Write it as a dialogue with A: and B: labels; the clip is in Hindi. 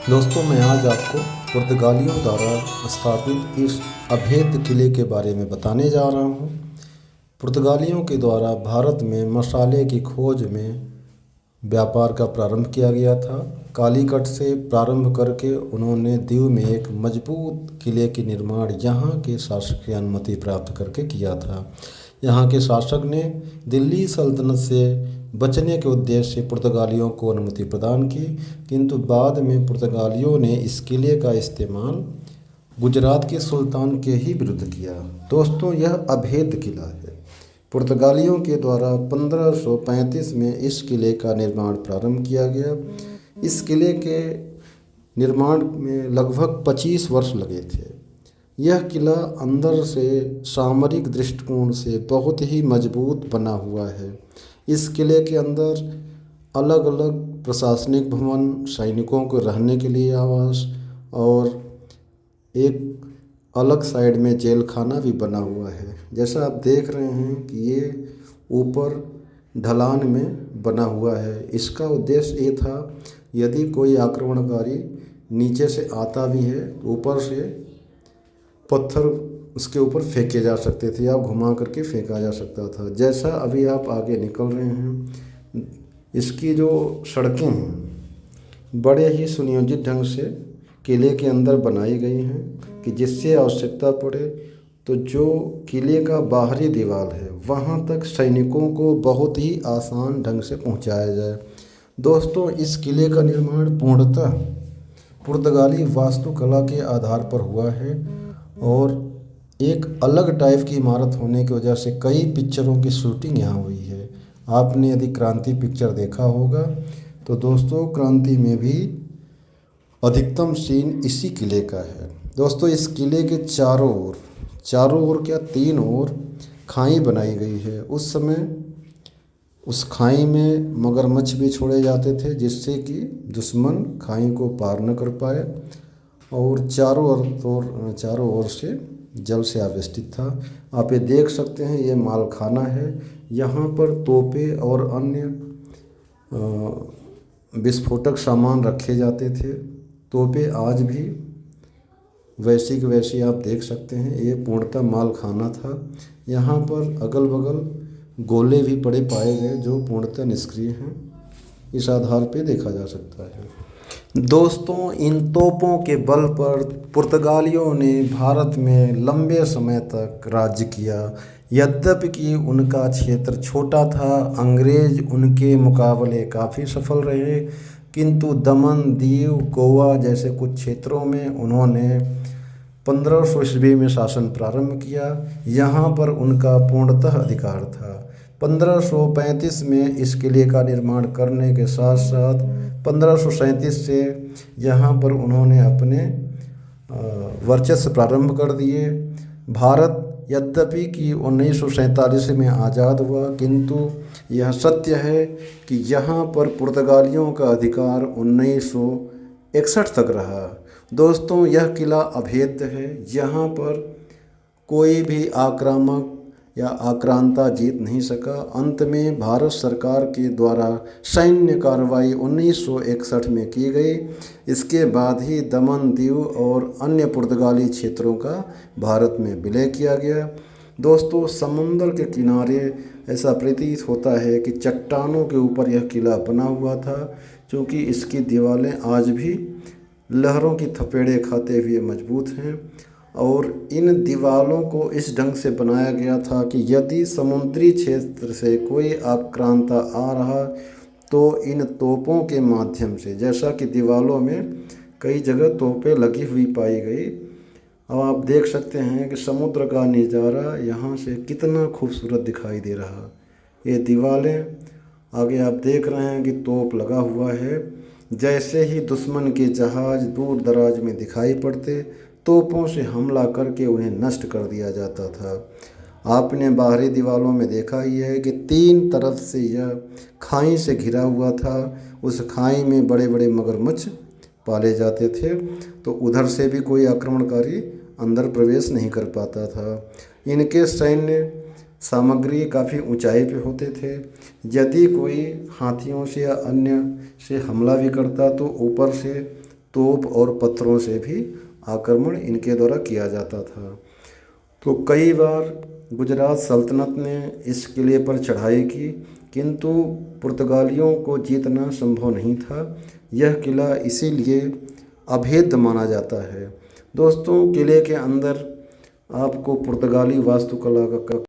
A: दोस्तों, मैं आज आपको पुर्तगालियों द्वारा स्थापित इस अभेद्य किले के बारे में बताने जा रहा हूँ। पुर्तगालियों के द्वारा भारत में मसाले की खोज में व्यापार का प्रारंभ किया गया था। कालीकट से प्रारंभ करके उन्होंने दीव में एक मजबूत किले की निर्माण यहाँ के शासक की अनुमति प्राप्त करके किया था। यहाँ के शासक ने दिल्ली सल्तनत से बचने के उद्देश्य से पुर्तगालियों को अनुमति प्रदान की, किंतु बाद में पुर्तगालियों ने इस किले का इस्तेमाल गुजरात के सुल्तान के ही विरुद्ध किया। दोस्तों, यह अभेद्य किला है। पुर्तगालियों के द्वारा 1535 में इस किले का निर्माण प्रारंभ किया गया। इस किले के निर्माण में लगभग 25 वर्ष लगे थे। यह किला अंदर से सामरिक दृष्टिकोण से बहुत ही मजबूत बना हुआ है। इस किले के अंदर अलग अलग प्रशासनिक भवन, सैनिकों को रहने के लिए आवास और एक अलग साइड में जेल खाना भी बना हुआ है। जैसा आप देख रहे हैं कि ये ऊपर ढलान में बना हुआ है। इसका उद्देश्य ये था, यदि कोई आक्रमणकारी नीचे से आता भी है, ऊपर से पत्थर उसके ऊपर फेंके जा सकते थे या घुमा करके फेंका जा सकता था। जैसा अभी आप आगे निकल रहे हैं, इसकी जो सड़कें हैं बड़े ही सुनियोजित ढंग से किले के अंदर बनाई गई हैं कि जिससे आवश्यकता पड़े तो जो किले का बाहरी दीवार है वहाँ तक सैनिकों को बहुत ही आसान ढंग से पहुँचाया जाए। दोस्तों, इस किले का निर्माण पूर्णतः पुर्तगाली वास्तुकला के आधार पर हुआ है और एक अलग टाइप की इमारत होने की वजह से कई पिक्चरों की शूटिंग यहाँ हुई है। आपने यदि क्रांति पिक्चर देखा होगा तो दोस्तों, क्रांति में भी अधिकतम सीन इसी किले का है। दोस्तों, इस किले के चारों ओर क्या, 3 ओर खाई बनाई गई है। उस समय उस खाई में मगरमच्छ भी छोड़े जाते थे जिससे कि दुश्मन खाई को पार न कर पाए, और चारों ओर से जल से आवेष्टित था। आप ये देख सकते हैं, ये मालखाना है। यहाँ पर तोपें और अन्य विस्फोटक सामान रखे जाते थे। तोपें आज भी वैसी की वैसी आप देख सकते हैं। ये पूर्णतः मालखाना था। यहाँ पर अगल बगल गोले भी पड़े पाए गए जो पूर्णतः निष्क्रिय हैं। इस आधार पे देखा जा सकता है। दोस्तों, इन तोपों के बल पर पुर्तगालियों ने भारत में लंबे समय तक राज्य किया। यद्यपि कि उनका क्षेत्र छोटा था, अंग्रेज उनके मुकाबले काफ़ी सफल रहे, किंतु दमन, दीव, गोवा जैसे कुछ क्षेत्रों में उन्होंने 1500 ईस्वी में शासन प्रारंभ किया। यहाँ पर उनका पूर्णतः अधिकार था। 1535 में इस किले का निर्माण करने के साथ साथ 1537 से यहाँ पर उन्होंने अपने वर्चस्व प्रारंभ कर दिए। भारत यद्यपि कि 1947 में आज़ाद हुआ, किंतु यह सत्य है कि यहाँ पर पुर्तगालियों का अधिकार 1961 तक रहा। दोस्तों, यह किला अभेद्य है। यहाँ पर कोई भी आक्रामक या आक्रांता जीत नहीं सका। अंत में भारत सरकार के द्वारा सैन्य कार्रवाई 1961 में की गई। इसके बाद ही दमन, दीव और अन्य पुर्तगाली क्षेत्रों का भारत में विलय किया गया। दोस्तों, समुद्र के किनारे ऐसा प्रतीत होता है कि चट्टानों के ऊपर यह किला बना हुआ था, क्योंकि इसकी दीवारें आज भी लहरों की थपेड़े खाते हुए मजबूत हैं। और इन दीवारों को इस ढंग से बनाया गया था कि यदि समुद्री क्षेत्र से कोई आक्रांता आ रहा तो इन तोपों के माध्यम से, जैसा कि दीवारों में कई जगह तोपें लगी हुई पाई गई। अब आप देख सकते हैं कि समुद्र का नज़ारा यहाँ से कितना खूबसूरत दिखाई दे रहा। ये दीवारें आगे आप देख रहे हैं कि तोप लगा हुआ है। जैसे ही दुश्मन के जहाज़ दूर दराज में दिखाई पड़ते, तोपों से हमला करके उन्हें नष्ट कर दिया जाता था। आपने बाहरी दीवारों में देखा ही है कि 3 तरफ से यह खाई से घिरा हुआ था। उस खाई में बड़े बड़े मगरमच्छ पाले जाते थे, तो उधर से भी कोई आक्रमणकारी अंदर प्रवेश नहीं कर पाता था। इनके सैन्य सामग्री काफ़ी ऊंचाई पे होते थे। यदि कोई हाथियों से या अन्य से हमला भी करता तो ऊपर से तोप और पत्थरों से भी आक्रमण इनके द्वारा किया जाता था। तो कई बार गुजरात सल्तनत ने इस किले पर चढ़ाई की, किंतु पुर्तगालियों को जीतना संभव नहीं था। यह किला इसीलिए अभेद्य माना जाता है। दोस्तों, किले के अंदर आपको पुर्तगाली वास्तुकला का